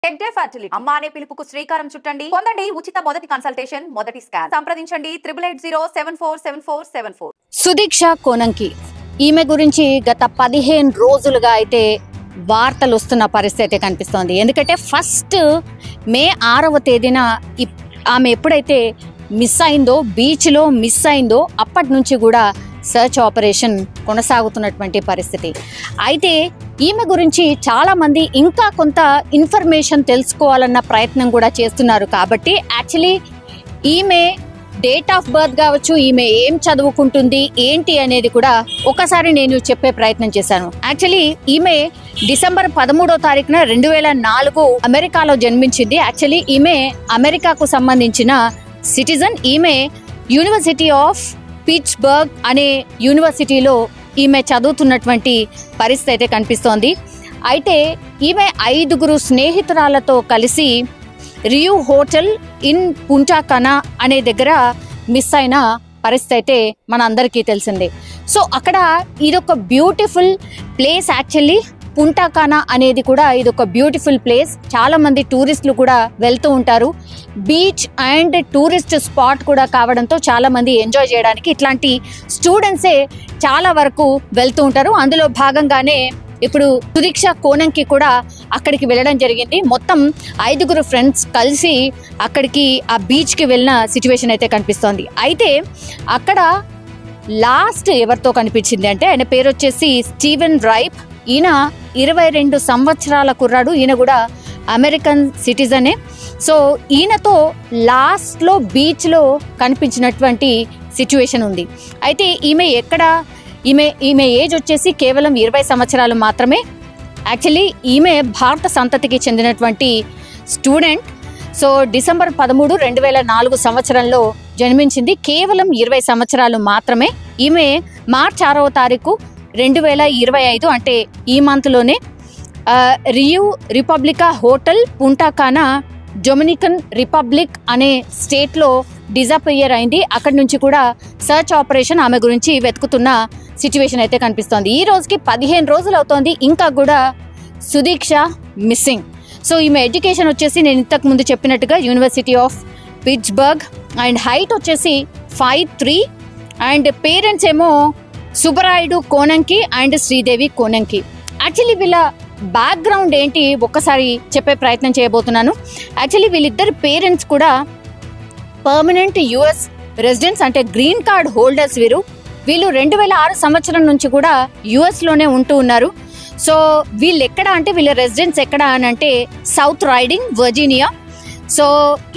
Tech day fertility అమ్మ అనే పిలుపుకు శ్రీకారం చుట్టండి. పొందండి ఉచిత మొదటి కన్సల్టేషన్, మొదటి స్కాన్. సంప్రదించండి 8880747474. సుదీక్ష కోనంకి ఈమె గురించి గత 15 రోజులుగా అయితే వార్తలు వస్తున్న పరిస్థితి కనిపిస్తోంది. ఎందుకంటే ఫస్ట్ మే 6వ తేదీన ఆమె ఎప్పుడైతే మిస్ అయిందో, బీచ్లో మిస్ అయిందో, అప్పటి నుంచి కూడా సర్చ్ ఆపరేషన్ కొనసాగుతున్నటువంటి పరిస్థితి. అయితే ఈమె గురించి చాలామంది ఇంకా కొంత ఇన్ఫర్మేషన్ తెలుసుకోవాలన్న ప్రయత్నం కూడా చేస్తున్నారు. కాబట్టి యాక్చువల్లీ ఈమె డేట్ ఆఫ్ బర్త్ కావచ్చు, ఈమె ఏం చదువుకుంటుంది ఏంటి అనేది కూడా ఒకసారి నేను చెప్పే ప్రయత్నం చేశాను. యాక్చువల్లీ ఈమె డిసెంబర్ 13వ తారీఖున 2004 అమెరికాలో జన్మించింది. యాక్చువల్లీ ఈమె అమెరికాకు సంబంధించిన సిటిజన్. ఈమె యూనివర్సిటీ ఆఫ్ పిట్స్బర్గ్ అనే యూనివర్సిటీలో ఈమె చదువుతున్నటువంటి పరిస్థితి అయితే కనిపిస్తోంది. అయితే ఈమె 5 స్నేహితురాలతో కలిసి రియూ హోటల్ ఇన్ పుంటా కనా అనే దగ్గర మిస్ అయిన పరిస్థితి అయితే మన అందరికీ తెలిసిందే. సో అక్కడ ఇదొక బ్యూటిఫుల్ ప్లేస్. యాక్చువల్లీ పుంటా కనా అనేది కూడా ఇదొక బ్యూటిఫుల్ ప్లేస్. చాలా మంది టూరిస్టులు కూడా వెళ్తూ ఉంటారు. బీచ్ అండ్ టూరిస్ట్ స్పాట్ కూడా కావడంతో చాలా మంది ఎంజాయ్ చేయడానికి ఇట్లాంటి స్టూడెంట్సే చాలా వరకు వెళ్తూ ఉంటారు. అందులో భాగంగానే ఇప్పుడు సుదీక్ష కోనంకి కూడా అక్కడికి వెళ్ళడం జరిగింది. మొత్తం 5 ఫ్రెండ్స్ కలిసి అక్కడికి ఆ బీచ్కి వెళ్ళిన సిచ్యువేషన్ అయితే కనిపిస్తోంది. అయితే అక్కడ లాస్ట్ ఎవరితో కనిపించింది అంటే ఆయన పేరు వచ్చేసి స్టీవెన్ రైప్. ఈయన 22 సంవత్సరాల కుర్రాడు. ఈయన కూడా అమెరికన్ సిటిజనే. సో ఈయనతో లాస్ట్లో బీచ్లో కనిపించినటువంటి సిచ్యువేషన్ ఉంది. అయితే ఈమె ఏజ్ వచ్చేసి కేవలం 20 సంవత్సరాలు మాత్రమే. యాక్చువల్లీ ఈమె భారత సంతతికి చెందినటువంటి స్టూడెంట్. సో డిసెంబర్ 13, 2004 సంవత్సరంలో జన్మించింది. కేవలం 20 సంవత్సరాలు మాత్రమే. ఈమె మార్చి 6వ తారీఖు 2025 అంటే ఈ మంత్లోనే రియూ రిపబ్లికా హోటల్ పుంటా కనా డొమినికన్ రిపబ్లిక్ అనే స్టేట్లో డిజపేర్ అయింది. అక్కడి నుంచి కూడా సర్చ్ ఆపరేషన్ ఆమె గురించి వెతుకుతున్న సిచ్యువేషన్ అయితే కనిపిస్తోంది. ఈ రోజుకి 15 రోజులు అవుతోంది. ఇంకా కూడా సుదీక్ష మిస్సింగ్. సో ఈమె ఎడ్యుకేషన్ వచ్చేసి నేను ఇంతకు ముందు చెప్పినట్టుగా university of Pittsburgh and height వచ్చేసి 5'3" అండ్ పేరెంట్స్ ఏమో సుబ్బరాయుడు కోనంకి అండ్ శ్రీదేవి కోనంకి. యాక్చువల్లీ వీళ్ళ బ్యాక్గ్రౌండ్ ఏంటి ఒక్కసారి చెప్పే ప్రయత్నం చేయబోతున్నాను. యాక్చువల్లీ వీళ్ళిద్దరు పేరెంట్స్ కూడా పర్మనెంట్ యుఎస్ రెసిడెంట్స్, అంటే గ్రీన్ కార్డ్ హోల్డర్స్. వీళ్ళు 2006 సంవత్సరం నుంచి కూడా యుఎస్లోనే ఉంటూ ఉన్నారు. సో వీళ్ళు ఎక్కడ అంటే వీళ్ళ రెసిడెన్స్ ఎక్కడ అని అంటే సౌత్ రైడింగ్, వర్జీనియా. సో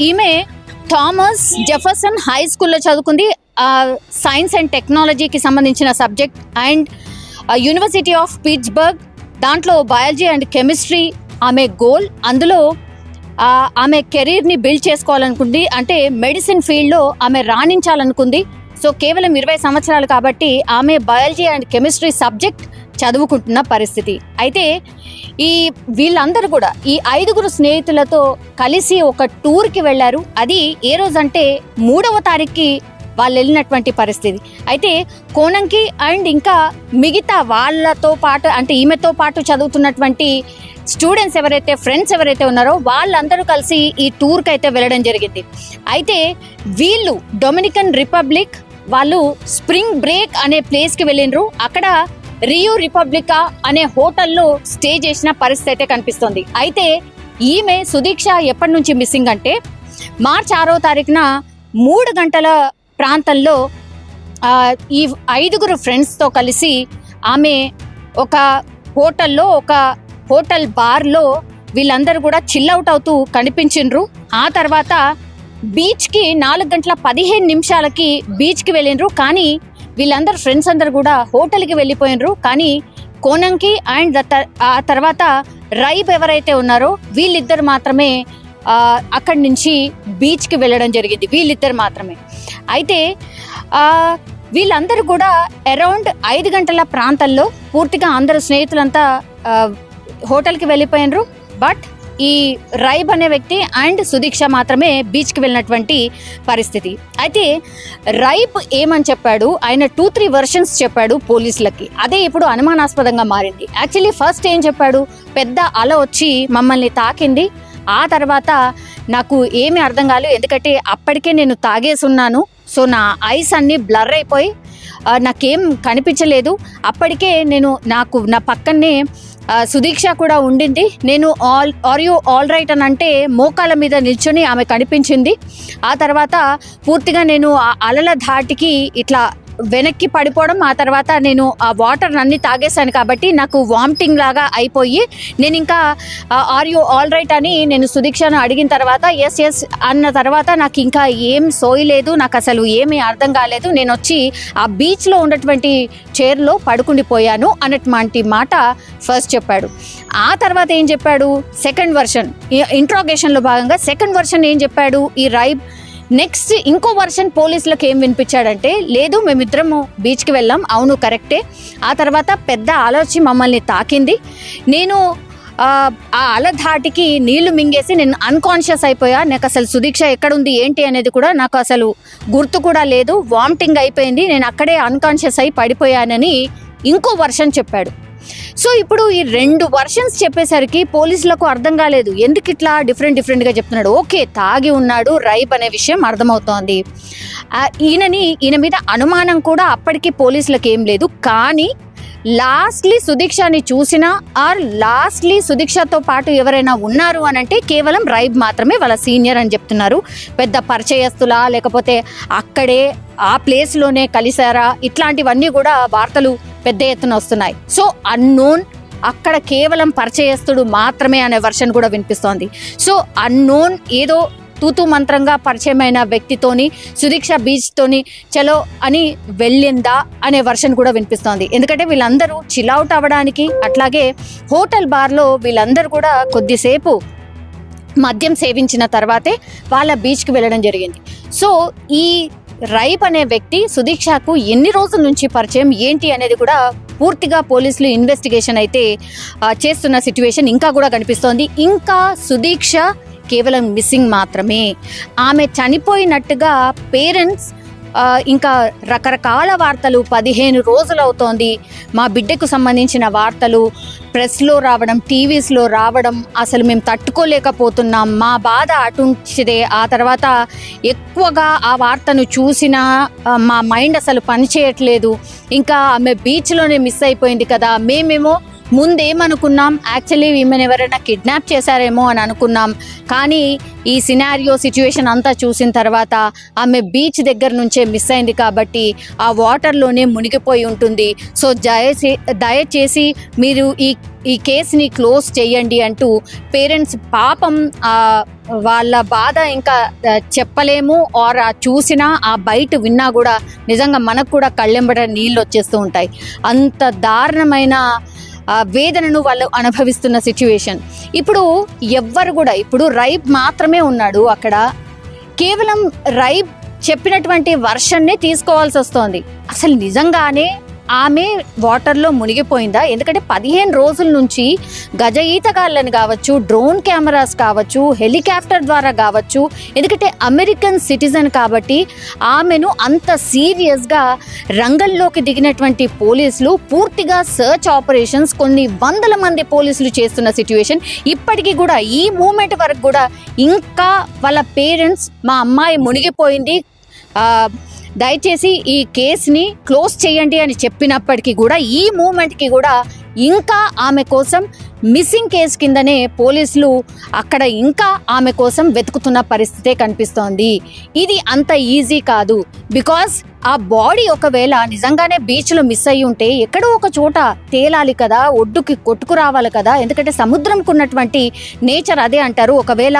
ఈమె థామస్ జెఫర్సన్ హై స్కూల్లో చదువుకుంది. సైన్స్ అండ్ టెక్నాలజీకి సంబంధించిన subject. And university of Pittsburgh దాంట్లో బయాలజీ అండ్ కెమిస్ట్రీ ఆమె గోల్. అందులో ఆమె కెరీర్ని బిల్డ్ చేసుకోవాలనుకుంది. అంటే మెడిసిన్ ఫీల్డ్లో ఆమె రాణించాలనుకుంది. సో కేవలం 20 సంవత్సరాలు కాబట్టి ఆమె బయాలజీ అండ్ కెమిస్ట్రీ సబ్జెక్ట్ చదువుకుంటున్న పరిస్థితి. అయితే వీళ్ళందరూ కూడా ఈ 5 స్నేహితులతో కలిసి ఒక టూర్కి వెళ్ళారు. అది ఏ రోజంటే 3వ తారీఖుకి వాళ్ళు వెళ్ళినటువంటి పరిస్థితి. అయితే కోనంకి అండ్ ఇంకా మిగతా వాళ్ళతో పాటు అంటే ఈమెతో పాటు చదువుతున్నటువంటి స్టూడెంట్స్ ఎవరైతే ఫ్రెండ్స్ ఎవరైతే ఉన్నారో వాళ్ళందరూ కలిసి ఈ టూర్కి అయితే వెళ్ళడం జరిగింది. అయితే వీళ్ళు డొమినికన్ రిపబ్లిక్ వాళ్ళు స్ప్రింగ్ బ్రేక్ అనే ప్లేస్కి వెళ్ళినరు. అక్కడ రియూ రిపబ్లికా అనే హోటల్లో స్టే చేసిన పరిస్థితి అయితే కనిపిస్తుంది. అయితే ఈమె సుదీక్ష ఎప్పటి నుంచి మిస్సింగ్ అంటే మార్చి 6వ తారీఖున 3 గంటల ప్రాంతంలో ఈ 5 ఫ్రెండ్స్తో కలిసి ఆమె ఒక హోటల్లో, ఒక హోటల్ బార్లో వీళ్ళందరూ కూడా చిల్అవుట్ అవుతూ కనిపించిండ్రు. ఆ తర్వాత బీచ్కి 4:15 బీచ్కి వెళ్ళిండ్రు. కానీ వీళ్ళందరూ ఫ్రెండ్స్ అందరు కూడా హోటల్కి వెళ్ళిపోయినరు. కానీ కోనంకి అండ్ ఆ తర్వాత రైబ్ ఎవరైతే ఉన్నారో వీళ్ళిద్దరు మాత్రమే అక్కడి నుంచి బీచ్కి వెళ్ళడం జరిగింది. వీళ్ళిద్దరు మాత్రమే. అయితే వీళ్ళందరూ కూడా అరౌండ్ 5 గంటల ప్రాంతంలో పూర్తిగా అందరు స్నేహితులంతా హోటల్కి వెళ్ళిపోయినరు. బట్ ఈ రైబ్ అనే వ్యక్తి అండ్ సుదీక్ష మాత్రమే బీచ్కి వెళ్ళినటువంటి పరిస్థితి. అయితే రైబ్ ఏమని చెప్పాడు, ఆయన 2-3 వెర్షన్స్ చెప్పాడు పోలీసులకి. అదే ఇప్పుడు అనుమానాస్పదంగా మారింది. యాక్చువల్లీ ఫస్ట్ ఏం చెప్పాడు, పెద్ద అల వచ్చి మమ్మల్ని తాకింది, ఆ తర్వాత నాకు ఏమీ అర్థం కాలేదు, ఎందుకంటే అప్పటికే నేను తాగేసి ఉన్నాను. సో నా ఐస్ అన్నీ బ్లర్ అయిపోయి నాకేం కనిపించలేదు. అప్పటికే నాకు నా పక్కనే సుదీక్ష కూడా ఉండింది. నేను ఆర్ యూ ఆల్ రైట్ అని అంటే మోకాల మీద నిల్చొని ఆమె కనిపించింది. ఆ తర్వాత పూర్తిగా నేను ఆ అలల ధాటికి ఇట్లా వెనక్కి పడిపోవడం, ఆ తర్వాత నేను ఆ వాటర్ అన్ని తాగేశాను కాబట్టి నాకు వామిటింగ్ లాగా అయిపోయి నేను ఇంకా ఆర్ యూ ఆల్ రైట్ అని నేను సుదీక్షను అడిగిన తర్వాత ఎస్ ఎస్ అన్న తర్వాత నాకు ఇంకా ఏం సోయలేదు, నాకు అసలు ఏమీ అర్థం కాలేదు. నేను వచ్చి ఆ బీచ్లో ఉన్నటువంటి చైర్లో పడుకుండిపోయాను అన్నటువంటి మాట ఫస్ట్ చెప్పాడు. ఆ తర్వాత ఏం చెప్పాడు, సెకండ్ వర్షన్ ఇంట్రాగేషన్లో భాగంగా సెకండ్ వర్షన్ ఏం చెప్పాడు ఈ రైబ్. నెక్స్ట్ ఇంకో వర్షన్ పోలీసులకు ఏం వినిపించాడంటే, లేదు మేమిద్దరము బీచ్కి వెళ్ళాం, అవును కరెక్టే. ఆ తర్వాత పెద్ద అల వచ్చి మమ్మల్ని తాకింది, నేను ఆ అల ధాటికి నీళ్లు మింగేసి నేను అన్కాన్షియస్ అయిపోయా, నాకు అసలు సుదీక్ష ఎక్కడుంది ఏంటి అనేది కూడా నాకు అసలు గుర్తు కూడా లేదు, వామిటింగ్ అయిపోయింది, నేను అక్కడే అన్కాన్షియస్ అయి పడిపోయానని ఇంకో వర్షన్ చెప్పాడు. సో ఇప్పుడు ఈ 2 వర్షన్స్ చెప్పేసరికి పోలీసులకు అర్థం కాలేదు, ఎందుకు ఇట్లా డిఫరెంట్గా చెప్తున్నాడు. ఓకే, తాగి ఉన్నాడు రైబ్ అనే విషయం అర్థమవుతోంది. ఈయన మీద అనుమానం కూడా అప్పటికి పోలీసులకు ఏం లేదు. కానీ లాస్ట్లీ సుదీక్షని చూసినా ఆర్ లాస్ట్లీ సుదీక్షతో పాటు ఎవరైనా ఉన్నారు అని అంటే కేవలం రైబ్ మాత్రమే, వాళ్ళ సీనియర్ అని చెప్తున్నారు. పెద్ద పరిచయస్తులా లేకపోతే అక్కడే ఆ ప్లేస్లోనే కలిసారా, ఇట్లాంటివన్నీ కూడా వార్తలు పెద్ద ఎత్తున వస్తున్నాయి. సో అన్నోన్, అక్కడ కేవలం పరిచయస్తుడు మాత్రమే అనే వర్షన్ కూడా వినిపిస్తోంది. సో అన్నోన్ ఏదో తూతూ మంత్రంగా పరిచయమైన వ్యక్తితోని సుదీక్ష బీచ్తోని చలో అని వెళ్ళిందా అనే వర్షన్ కూడా వినిపిస్తోంది. ఎందుకంటే వీళ్ళందరూ చిల్అవుట్ అవ్వడానికి, అట్లాగే హోటల్ బార్లో వీళ్ళందరూ కూడా కొద్దిసేపు మద్యం సేవించిన తర్వాతే వాళ్ళ బీచ్కి వెళ్ళడం జరిగింది. సో ఈ రైబ్ అనే వ్యక్తి సుదీక్షకు ఎన్ని రోజుల నుంచి పరిచయం ఏంటి అనేది కూడా పూర్తిగా పోలీసులు ఇన్వెస్టిగేషన్ అయితే చేస్తున్న సిచ్యువేషన్ ఇంకా కూడా కనిపిస్తోంది. ఇంకా సుదీక్ష కేవలం మిస్సింగ్ మాత్రమే. ఆమె చనిపోయినట్టుగా పేరెంట్స్ ఇంకా రకరకాల వార్తలు 15 రోజులు అవుతోంది. మా బిడ్డకు సంబంధించిన వార్తలు ప్రెస్లో రావడం, టీవీస్లో రావడం, అసలు మేము తట్టుకోలేకపోతున్నాం, మా బాధ అటుంచిదే. ఆ తర్వాత ఎక్కువగా ఆ వార్తను చూసినా మా మైండ్ అసలు పనిచేయట్లేదు. ఇంకా ఆమె బీచ్లోనే మిస్ అయిపోయింది కదా, మేమేమో ముందేమనుకున్నాం, యాక్చువల్లీ ఈమెను ఎవరైనా కిడ్నాప్ చేశారేమో అని అనుకున్నాం. కానీ ఈ సినారియో సిచ్యువేషన్ అంతా చూసిన తర్వాత ఆమె బీచ్ దగ్గర నుంచే మిస్ అయింది కాబట్టి ఆ వాటర్లోనే మునిగిపోయి ఉంటుంది. సో దయచేసి మీరు ఈ కేసుని క్లోజ్ చేయండి అంటూ పేరెంట్స్ పాపం వాళ్ళ బాధ ఇంకా చెప్పలేము. ఆర్ చూసినా ఆ బయట విన్నా కూడా నిజంగా మనకు కూడా కళ్ళెంబడ నీళ్ళు వచ్చేస్తూ ఉంటాయి. అంత దారుణమైన వేదనను వాళ్ళు అనుభవిస్తున్న సిచ్యువేషన్. ఇప్పుడు ఎవ్వరు కూడా, ఇప్పుడు రైబ్ మాత్రమే ఉన్నాడు అక్కడ, కేవలం రైబ్ చెప్పినటువంటి వర్షన్నే తీసుకోవాల్సి వస్తోంది. అసలు నిజంగానే ఆమె వాటర్లో మునిగిపోయిందా? ఎందుకంటే 15 రోజుల నుంచి గజ ఈతగాళ్ళని కావచ్చు, డ్రోన్ కెమెరాస్ కావచ్చు, హెలికాప్టర్ ద్వారా కావచ్చు, ఎందుకంటే అమెరికన్ సిటిజన్ కాబట్టి ఆమెను అంత సీరియస్గా రంగంలోకి దిగినటువంటి పోలీసులు పూర్తిగా సర్చ్ ఆపరేషన్స్ కొన్ని వందల మంది పోలీసులు చేస్తున్న సిచ్యువేషన్. ఇప్పటికీ కూడా ఈ మూమెంట్ వరకు కూడా ఇంకా వాళ్ళ పేరెంట్స్ మా అమ్మాయి మునిగిపోయింది, దయచేసి ఈ కేసుని క్లోజ్ చేయండి అని చెప్పినప్పటికీ కూడా ఈ మూమెంట్కి కూడా ఇంకా ఆమె కోసం మిస్సింగ్ కేసు కిందనే పోలీసులు అక్కడ ఇంకా ఆమె కోసం వెతుకుతున్న పరిస్థితే కనిపిస్తోంది. ఇది అంత ఈజీ కాదు. బికాస్ ఆ బాడీ ఒకవేళ నిజంగానే బీచ్లో మిస్ అయ్యి ఉంటే ఎక్కడో ఒక చోట తేలాలి కదా, ఒడ్డుకి కొట్టుకు రావాలి కదా. ఎందుకంటే సముద్రంకు ఉన్నటువంటి నేచర్ అదే అంటారు. ఒకవేళ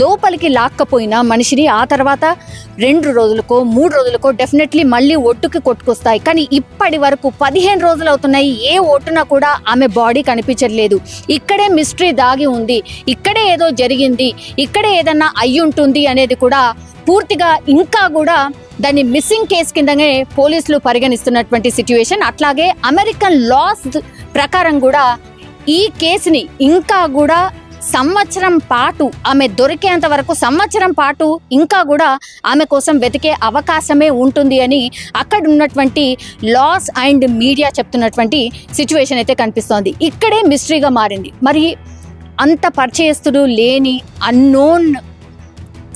లోపలికి లాక్కపోయినా మనిషిని ఆ తర్వాత 2 రోజులకో 3 రోజులకో డెఫినెట్లీ మళ్ళీ ఒడ్డుకి కొట్టుకొస్తాయి. కానీ ఇప్పటి వరకు 15 రోజులు అవుతున్నాయి, ఏ ఒడ్డున కూడా ఆమె బాడీ కనిపించట్లేదు. ఇక్కడే మిస్టరీ దాగి ఉంది, ఇక్కడే ఏదో జరిగింది, ఇక్కడే ఏదన్నా అయ్యి ఉంటుంది అనేది కూడా పూర్తిగా ఇంకా కూడా దాన్ని మిస్సింగ్ కేసు కిందనే పోలీసులు పరిగణిస్తున్నటువంటి సిచ్యువేషన్. అట్లాగే అమెరికన్ లాస్ ప్రకారం కూడా ఈ కేసుని ఇంకా కూడా సంవత్సరం పాటు ఆమె దొరికేంత వరకు సంవత్సరం పాటు ఇంకా కూడా ఆమె కోసం వెతికే అవకాశమే ఉంటుంది అని అక్కడ ఉన్నటువంటి లాస్ అండ్ మీడియా చెప్తున్నటువంటి సిచ్యువేషన్ అయితే కనిపిస్తోంది. ఇక్కడే మిస్టరీగా మారింది. మరి అంత పరిచయస్తుడు లేని అన్నోన్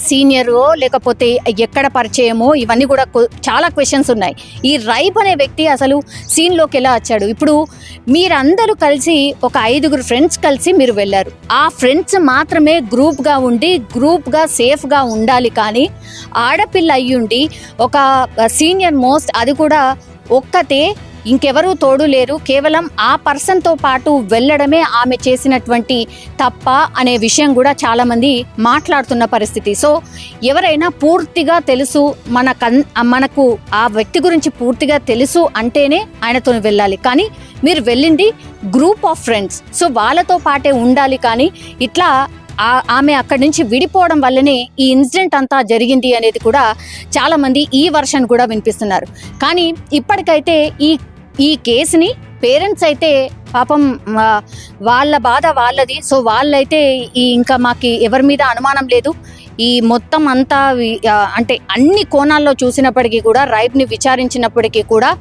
సీనియరో లేకపోతే ఎక్కడ పరిచయమో ఇవన్నీ కూడా చాలా క్వశ్చన్స్ ఉన్నాయి. ఈ రైబ్ అనే వ్యక్తి అసలు సీన్లోకి ఎలా వచ్చాడు? ఇప్పుడు మీరందరూ కలిసి ఒక 5 ఫ్రెండ్స్ కలిసి మీరు వెళ్ళారు. ఆ ఫ్రెండ్స్ మాత్రమే గ్రూప్గా ఉండి గ్రూప్గా సేఫ్గా ఉండాలి. కానీ ఆడపిల్ల అయ్యుండి ఒక సీనియర్ మోస్ట్, అది కూడా ఒక్కతే, ఇంకెవరూ తోడు లేరు, కేవలం ఆ పర్సన్తో పాటు వెళ్ళడమే ఆమె చేసినటువంటి తప్ప అనే విషయం కూడా చాలామంది మాట్లాడుతున్న పరిస్థితి. సో ఎవరైనా పూర్తిగా తెలుసు, మనకు ఆ వ్యక్తి గురించి పూర్తిగా తెలుసు అంటేనే ఆయనతో వెళ్ళాలి. కానీ మీరు వెళ్ళింది గ్రూప్ ఆఫ్ ఫ్రెండ్స్, సో వాళ్ళతో పాటే ఉండాలి. కానీ ఇట్లా ఆమె అక్కడి నుంచి విడిపోవడం వల్లనే ఈ ఇన్సిడెంట్ అంతా జరిగింది అనేది కూడా చాలామంది ఈ వర్షన్ కూడా వినిపిస్తున్నారు. కానీ ఇప్పటికైతే ఈ కేసుని పేరెంట్స్ అయితే పాపం వాళ్ళ బాధ వాళ్ళది. సో వాళ్ళైతే ఇంకా మాకు ఎవరి మీద అనుమానం లేదు. ఈ మొత్తం అంతా అంటే అన్ని కోణాల్లో చూసినప్పటికీ కూడా, రైబ్ని విచారించినప్పటికీ కూడా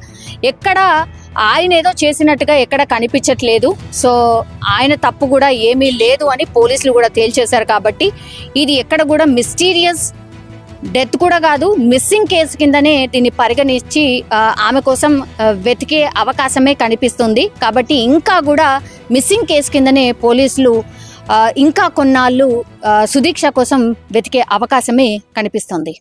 ఎక్కడ ఆయన ఏదో చేసినట్టుగా ఎక్కడ కనిపించట్లేదు. సో ఆయన తప్పు కూడా ఏమీ లేదు అని పోలీసులు కూడా తేల్చేశారు. కాబట్టి ఇది ఎక్కడ కూడా మిస్టీరియస్ డెత్ కూడా కాదు, మిస్సింగ్ కేసు కిందనే దీన్ని పరిగణించి ఆమె కోసం వెతికే అవకాశమే కనిపిస్తుంది. కాబట్టి ఇంకా కూడా మిస్సింగ్ కేసు కిందనే పోలీసులు ఇంకా కొన్నాళ్ళు సుదీక్ష కోసం వెతికే అవకాశమే కనిపిస్తుంది.